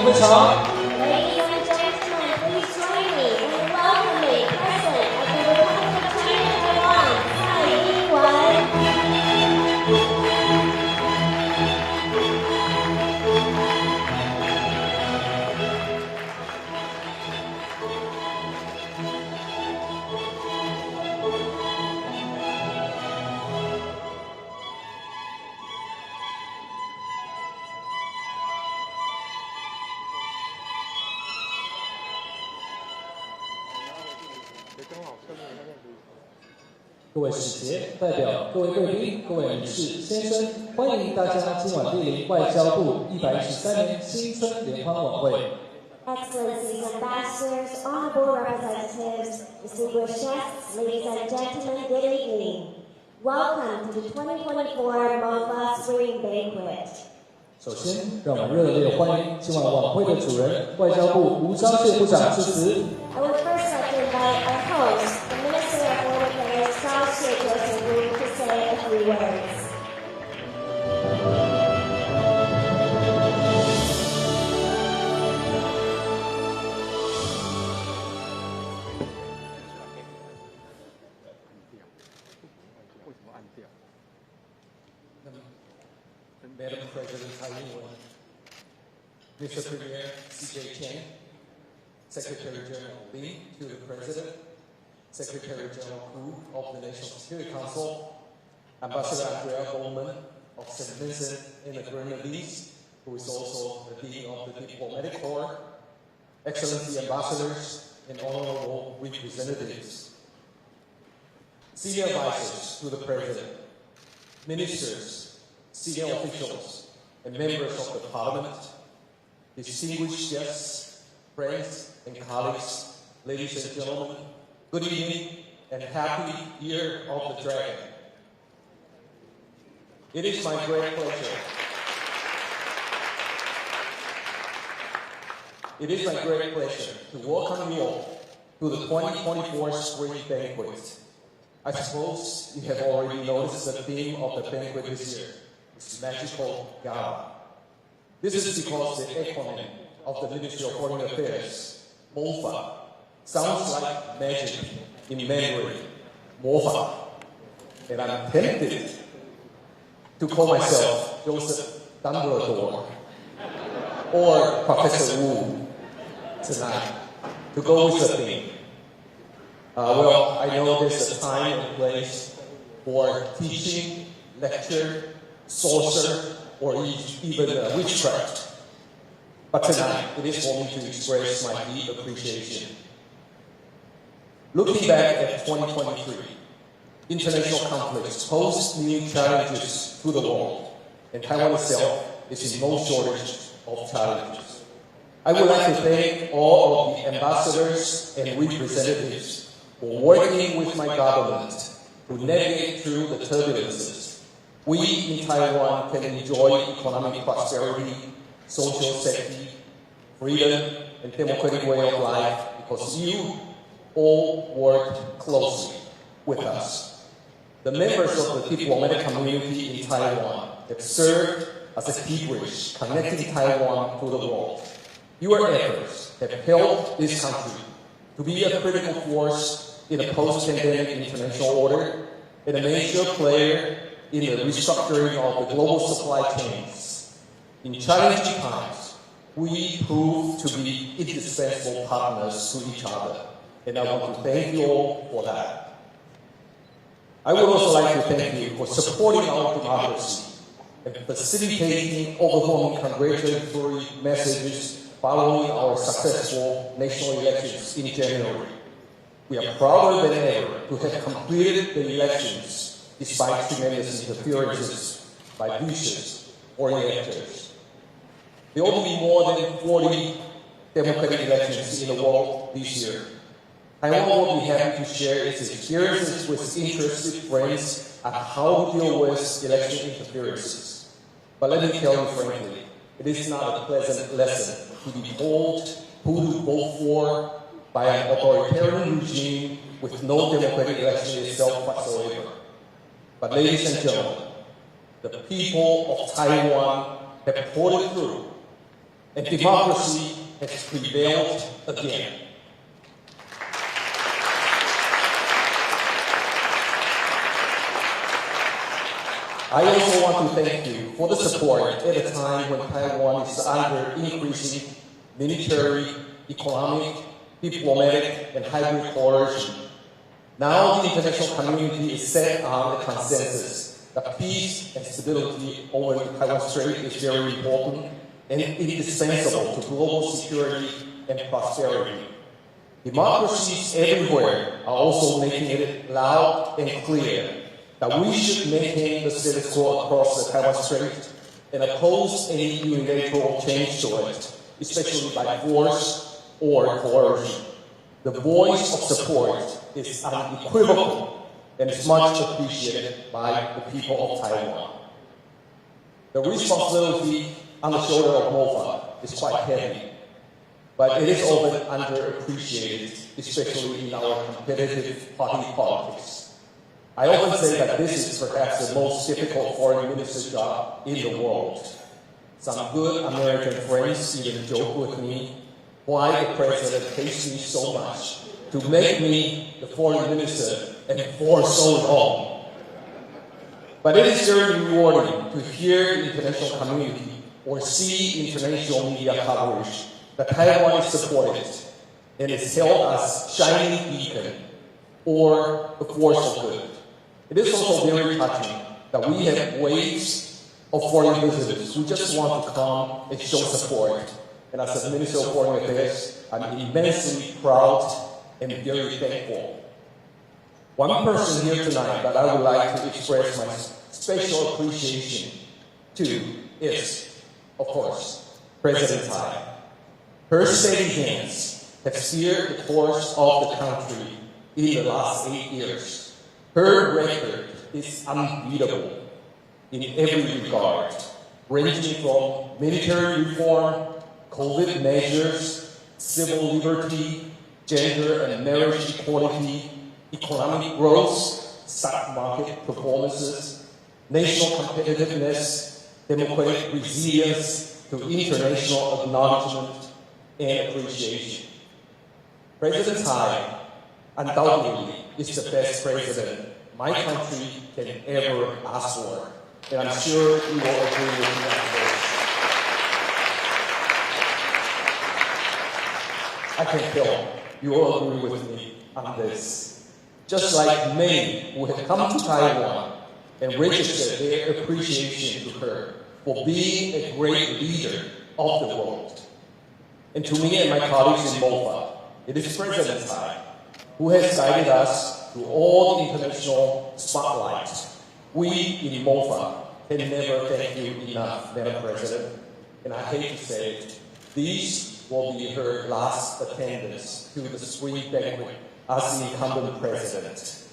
会场。 Ladies and gentlemen, please join me in welcoming President of the Republic of China Taiwan, Tsai Ing-wen. 各位使节、代表、各位贵宾、各位女士、先生，欢迎大家今晚莅临外交部113年新春联欢晚会。 Excellencies, ambassadors, honorable representatives, distinguished guests, ladies and gentlemen, good evening. Welcome to the 2024 MOFA Spring Banquet. 首先，让我们热烈欢迎今晚晚会的主人，外交部吴钊燮部长致辞。 I would first like to invite our host, the Minister of Foreign Affairs, Joseph, to say a few words. Madam President Tsai Ing-wen, Mr. Premier C.J. Cheng, Secretary General Li to the President, Secretary General Hu of the National Security Council, Ambassador Andrea Goldman of St. Vincent and the Grenadines, who is also the Dean of the Diplomatic Corps, Excellency Ambassadors and Honorable Representatives, Senior Advisors to the President, Ministers, senior officials, and members of the Parliament, distinguished guests, friends, and colleagues, ladies and gentlemen, good evening and happy Year of the Dragon. It is my great pleasure. It is my great pleasure to welcome you all to the 2024 Spring Banquet. I suppose you have already noticed the theme of the banquet this year. It's Magical Gala. This is because the acronym of the Ministry of Foreign Affairs, MOFA, sounds like magic in Mandarin, MOFA. And I'm tempted to call myself Joseph Dumbledore or Professor Wu tonight to go with the theme. Well, I know there's a time and place for teaching, lecture, sorcerer, or even witchcraft. But tonight, it is for me to express my deep appreciation. Looking back at 2023, international conflicts pose new challenges to the world, and Taiwan itself is in no shortage of challenges. I would like to thank all of the ambassadors and representatives for working with my government to navigate through the turbulences. We in Taiwan can enjoy economic prosperity, social safety, freedom, and democratic way of life because you all worked closely with us. The members of the diplomatic community in Taiwan have served as a key bridge connecting Taiwan to the world. Your efforts have helped this country to be a critical force in a post-pandemic international order and a major player in the restructuring of the global supply chains. In challenging times, we prove to be indispensable partners to each other, and I want to thank you all for that. I would also like to thank you for supporting our democracy and facilitating overwhelming congratulatory messages following our successful national elections in January. We are prouder than ever to have completed the elections despite tremendous interferences by vicious foreign actors. There will be more than 40 democratic elections in the world this year. Taiwan will be happy to share its experiences with interested friends on how to deal with election interferences. But let me tell you frankly, it is not a pleasant lesson to be told who to vote for by an authoritarian regime with no democratic election itself whatsoever. But ladies and gentlemen, the people of Taiwan have pulled it through and democracy has prevailed again. I also want to thank you for the support at a time when Taiwan is under increasing military, economic, diplomatic, and hybrid coercion. Now the international community is set on a consensus that peace and stability over the Taiwan Strait is very important and indispensable to global security and prosperity. Democracies everywhere are also making it loud and clear that we should maintain the status quo across the Taiwan Strait and oppose any unilateral change to it, especially by force or coercion. The voice of support is unequivocal and is much appreciated by the people of Taiwan. The responsibility on the shoulder of MOFA is quite heavy, but it is often underappreciated, especially in our competitive party politics. I often say that this is perhaps the most difficult foreign minister job in the world. Some good American friends even joke with me why the president hates me so much to make me the foreign minister and for so long. But it is very rewarding to hear the international community or see international media coverage that Taiwan is supported and is held as shining beacon or a force of good. It is also very touching that we have waves of foreign visitors who just want to come and show support. And as a Minister of Foreign Affairs, I'm immensely proud and very thankful. One person here tonight that I would like to express my special appreciation to is, of course, President Tsai. Her steady hands have steered the course of the country in the last 8 years. Her record is unbeatable in every regard, ranging from military reform, COVID measures, civil liberty, gender and marriage equality, economic growth, stock market performances, national competitiveness, democratic resilience to international acknowledgement and appreciation. President Tsai undoubtedly is the best president my country can ever ask for, and I'm sure you will agree with me on this. I can tell you will agree with me on this. Just like many who have come to Taiwan and registered their appreciation to her for being a great leader of the world. And to me and my colleagues in MOFA, it is President Tsai who has guided us through all the international spotlight. We in MOFA can never thank you enough, Madam President. And I hate to say it, these will be her last attendance to the spring banquet as the incumbent president.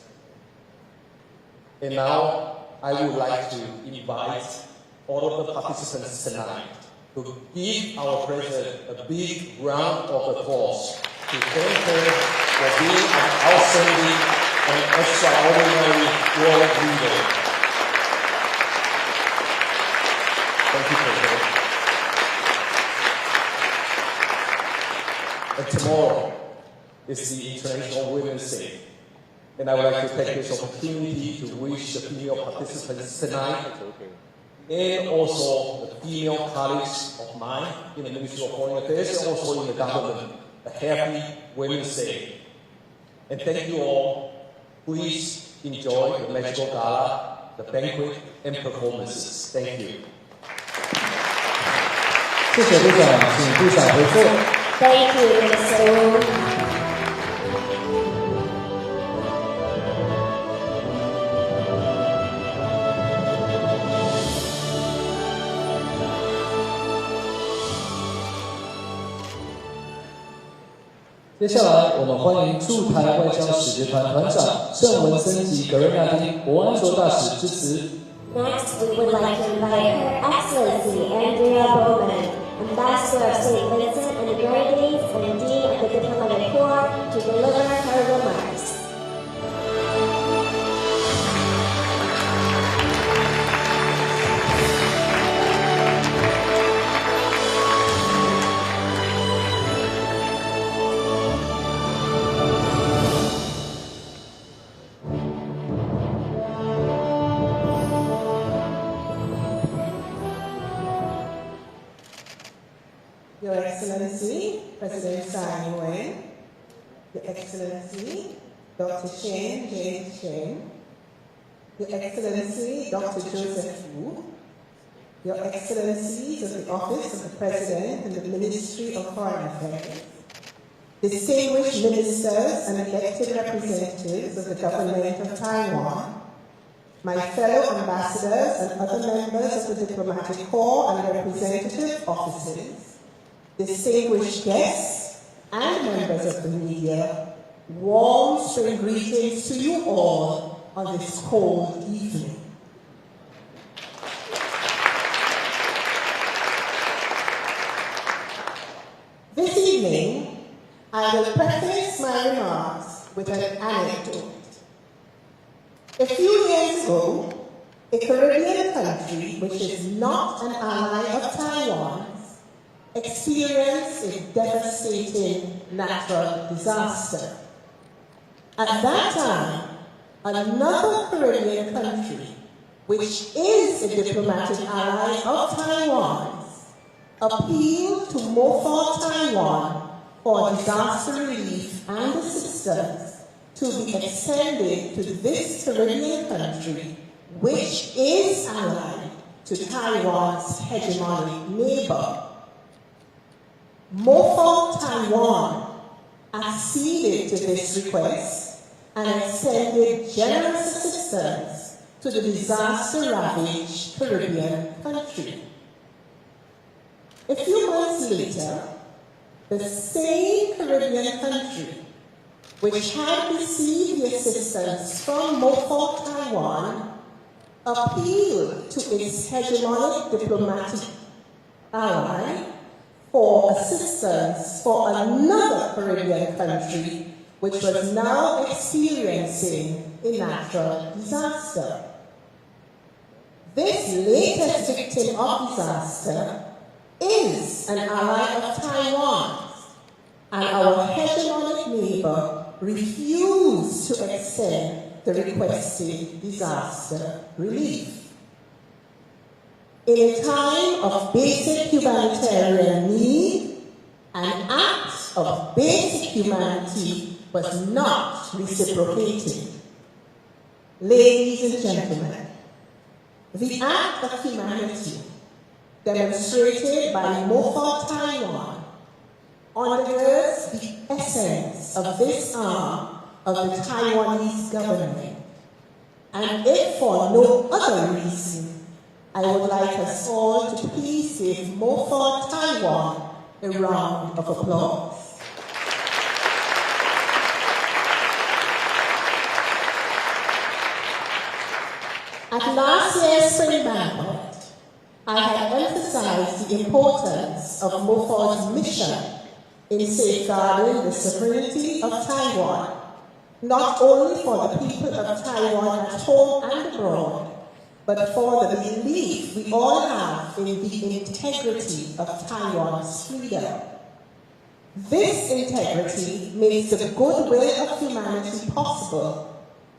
And now I would like to invite all of the participants tonight to give our president a big round of applause to thank her for being an outstanding and extraordinary world leader. Thank you, President. And tomorrow is the International Women's Day. And I would like to take this opportunity to wish the female participants tonight and also the female colleagues of mine in the Ministry of Foreign Affairs and also in the government a happy Women's Day. And thank you all. Please enjoy the magical gala, the banquet, and performances. Thank you. 谢谢部长，请部长回座。 Thank you, Mr. Wu. 接下来，我们欢迎驻台外交使节团团长郑文森及格瑞纳丁国安所大使致辞。 Next, we would like to invite Her Excellency Andrea Bowman, Ambassador of St. Vincent and the Grenadines and Dean of the Diplomatic Corps, to deliver her remarks. Your Excellency, President Tsai Ing-wen, Your Excellency, Dr. Shen James Shen, Your Excellency, Dr. Joseph Wu, Your Excellencies of the Office of the President and the Ministry of Foreign Affairs, distinguished ministers and elected representatives of the Government of Taiwan, my fellow ambassadors and other members of the diplomatic corps and representative offices, distinguished guests and members of the media, warm spring greetings to you all on this cold evening. This evening, I will preface my remarks with an anecdote. A few years ago, a Caribbean country which is not an ally of Taiwan's experienced a devastating natural disaster. At that time, another Caribbean country, which is a diplomatic ally of Taiwan's, appealed to MOFOR Taiwan for disaster relief and assistance to be extended to this Caribbean country, which is allied to Taiwan's hegemonic neighbor. MOFOR Taiwan acceded to this request and extended generous assistance to the disaster-ravaged Caribbean country. A few months later, the same Caribbean country, which had received the assistance from MOFOR Taiwan, appealed to its hegemonic diplomatic ally for assistance for another Caribbean country, which was now experiencing a natural disaster. This latest victim of disaster is an ally of Taiwan, and our hegemonic neighbor refused to extend the requested disaster relief. In a time of basic humanitarian need, an act of basic humanity was not reciprocated. Ladies and gentlemen, the act of humanity demonstrated by MOFOR Taiwan undergirds the essence of this arm of the Taiwanese government. And if for no other reason, I would like us all to please give MOFOR Taiwan a round of applause. At last year's spring banquet, I had emphasized the importance of MOFOR's mission in safeguarding the sovereignty of Taiwan, not only for the people of Taiwan at home and abroad, but for the belief we all have in the integrity of Taiwan's freedom. This integrity makes the goodwill of humanity possible,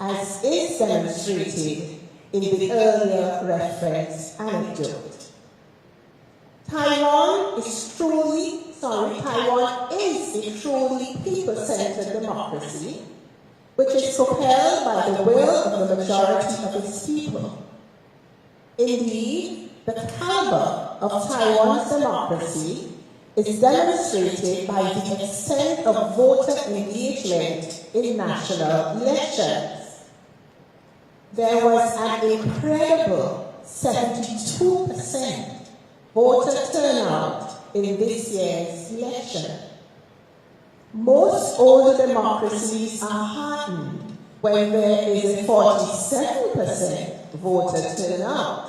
as is demonstrated in the earlier referenced anecdote. Taiwan is a truly people-centered democracy, which is propelled by the will of the majority of its people. Indeed, the caliber of Taiwan's democracy is demonstrated by the extent of voter engagement in national elections. There was an incredible 72% voter turnout in this year's election. Most older democracies are heartened when there is a 47% voter turnout.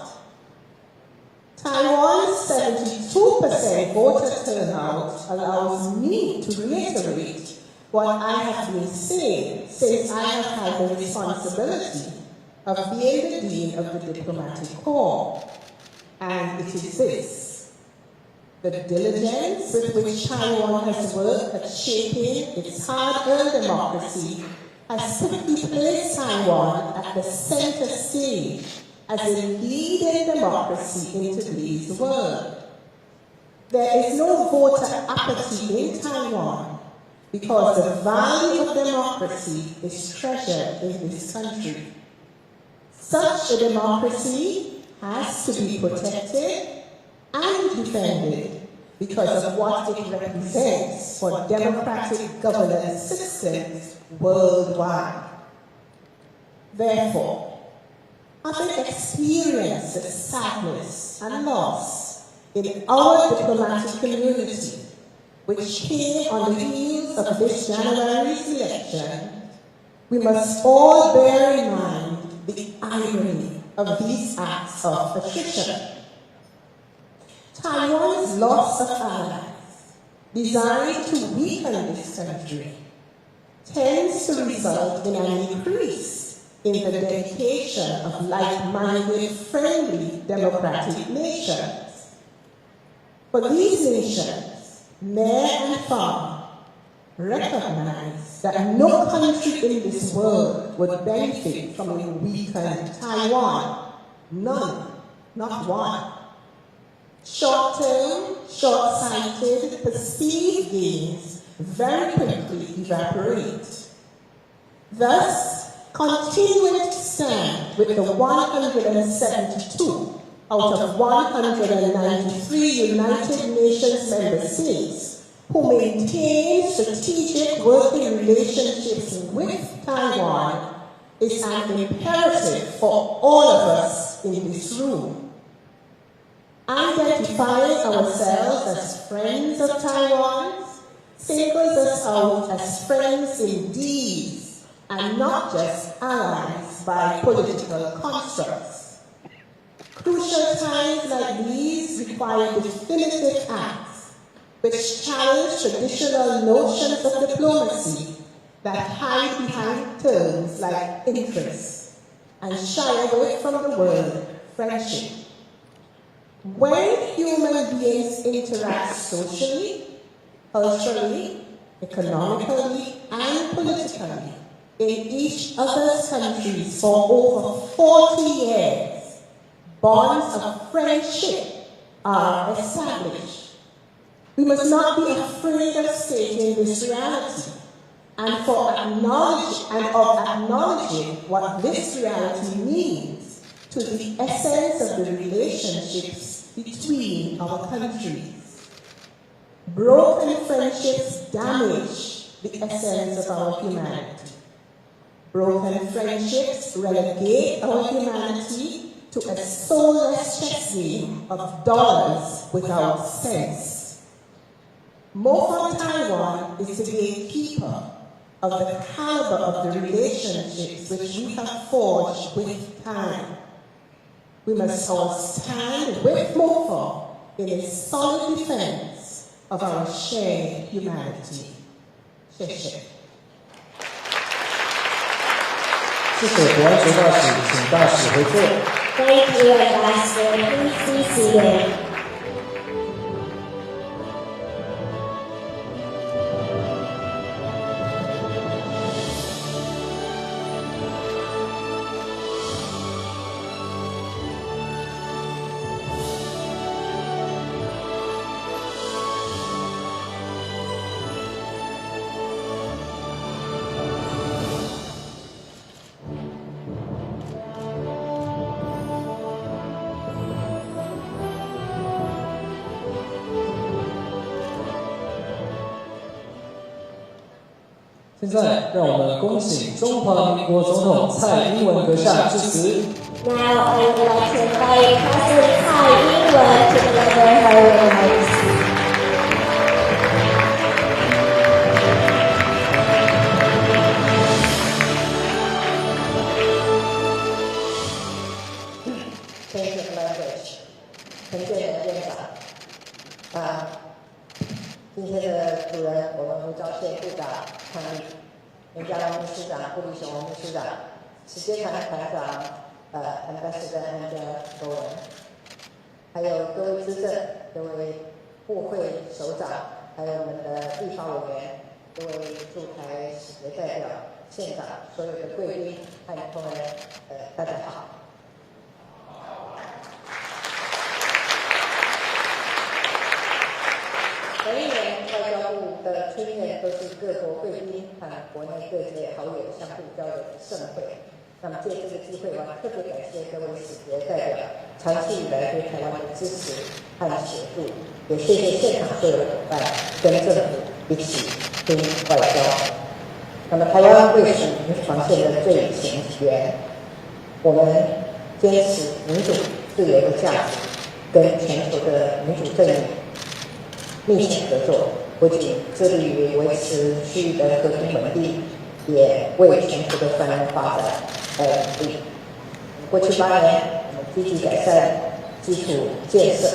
Taiwan's 72% voter turnout allows me to reiterate what I have been saying since I have had the responsibility of being the Dean of the Diplomatic Corps. And it is this: the diligence with which Taiwan has worked at shaping its hard-earned democracy has quickly placed Taiwan at the center stage as a leading democracy in today's world. There is no voter apathy in Taiwan because the value of democracy is treasured in this country. Such a democracy has to be protected and defended because of what it represents for democratic governance systems worldwide. Therefore, having experienced the sadness and loss in our diplomatic community, which came on the heels of this January's election, we must all bear in mind the irony of these acts of attrition. Taiwan's loss of allies, designed to weaken this country, tends to result in an increase in the dedication of like-minded, friendly, democratic nations. For these nations, near and far, recognize that no country in this world would benefit from a weakened Taiwan. None, not one. Short-term, short-sighted, perceived gains very quickly evaporate. Thus, continuing to stand with the 172 out of 193 United Nations member states who maintain strategic working relationships with Taiwan is an imperative for all of us in this room. Identifying ourselves as friends of Taiwan singles us out as friends indeed, and not just allies by political constructs. Crucial times like these require definitive acts which challenge traditional notions of diplomacy that hide behind terms like interest and shy away from the word friendship. When human beings interact socially, culturally, economically, and politically in each other's countries for over 40 years, bonds of friendship are established. We must not be afraid of stating this reality and of acknowledging what this reality means to the essence of the relationships between our countries. Broken friendships damage the essence of our humanity. Broken friendships relegate our humanity to a soulless chess game of dollars without sense. MOFA Taiwan is the gatekeeper of the caliber of the relationships which we have forged with time. We must all stand with MOFA in a solid defense of our shared humanity. 谢谢。谢谢国安局大使，请大使回座。Thank you, Ambassador. Please be seated.现在，让我们恭请中华民国总统蔡英文阁下致辞。Now I would like to invite President Tsai Ing-wen to deliver her remarks. Thank you, language. 陈建仁院长，今天的主人，我们胡昭宪部长参与，袁家龙秘书长、顾立雄秘书长、史阶团团长，Ambassador Angela Bowen， 还有各位资政、各位部会首长，还有我们的立法委员、各位驻台使节代表、县长、所有的贵宾和同仁，大家好。每一年外交部的春宴都是各国贵宾和国内各界好友相互交流的盛会。那么借这个机会，我特别感谢各位使节代表长期以来对台湾的支持和协助，也谢谢现场所有的伙伴跟政府一起拼外交。那么台湾为属于防线的最前沿，我们坚持民主自由的价值，跟全球的民主阵营密切合作，不仅致力于维持区域的和平稳定，也为全球的繁荣发展而努力。过去8年，我们积极改善基础建设，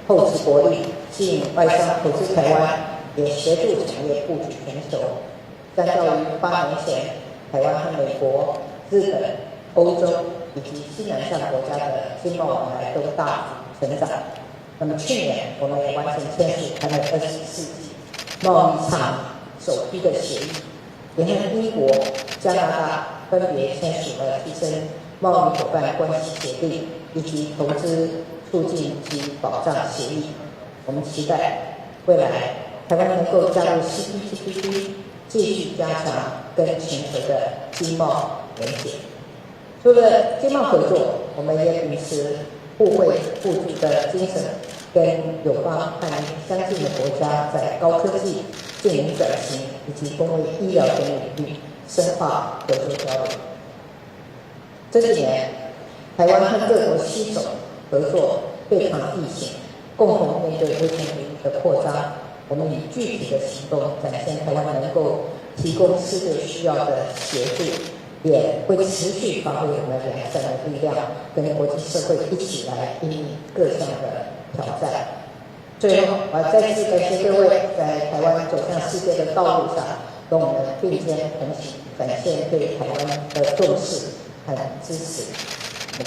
厚植国力，吸引外商投资台湾，也协助产业布局全球。相较于8年前，台湾和美国、日本、欧洲以及西南向国家的经贸往来都大幅成长。那么去年，我们也完成签署台美24世纪贸易倡议首批的协议，也和英国、加拿大分别签署了提升贸易伙伴关系协定以及投资促进及保障协议。我们期待未来台湾能够加入 CPTPP， 继续加强跟全球的经贸连结。除了经贸合作，我们也秉持互惠互助的精神，跟友邦和相近的国家在高科技、近邻转型以及公卫医疗等领域深化合作交流。这几年，台湾和各国携手合作对抗疫情，共同面对威权主义的扩张。我们以具体的行动展现台湾能够提供世界需要的协助，也会持续发挥我们良善的力量，跟国际社会一起来应对各项的挑战。最后，我再次感谢各位在台湾走向世界的道路上，跟我们并肩同行，展现对台湾的重视和支持。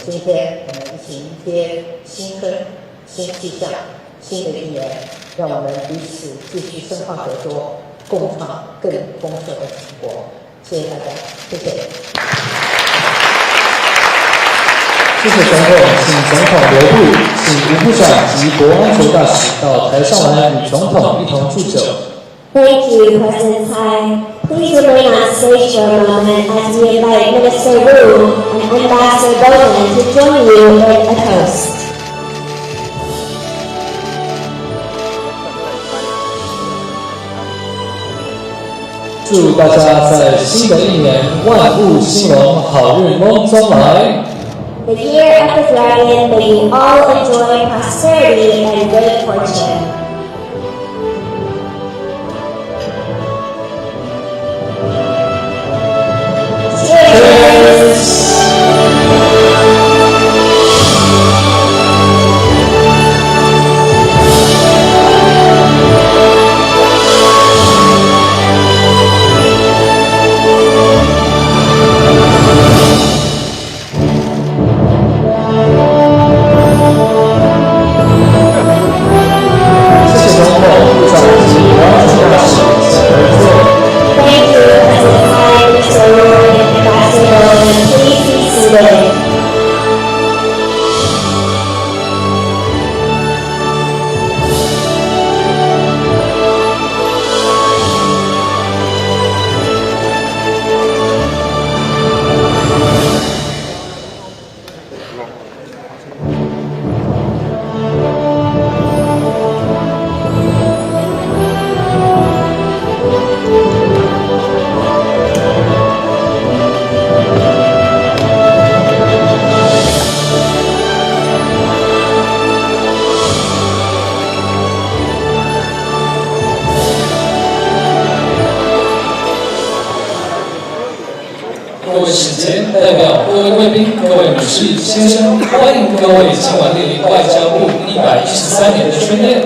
今天我们一起迎接新春、新气象、新的一年，让我们彼此继续深化合作，共创更丰硕的成果。谢谢大家，谢谢。谢谢总统，请总统留步，请吴部长及国安局大使到台上来与总统一同祝酒。Thank you, President Tsai. Please remain on stage for a moment as we invite Minister Wu and Ambassador Bowman to join you in a toast. 祝大家在新的一年万物兴隆，好运隆中来。The year of the dragon, may you all enjoy prosperity and good fortune. Cheers! 各位使节代表、各位贵宾、各位女士、先生，欢迎各位今晚莅临外交部113年的春宴。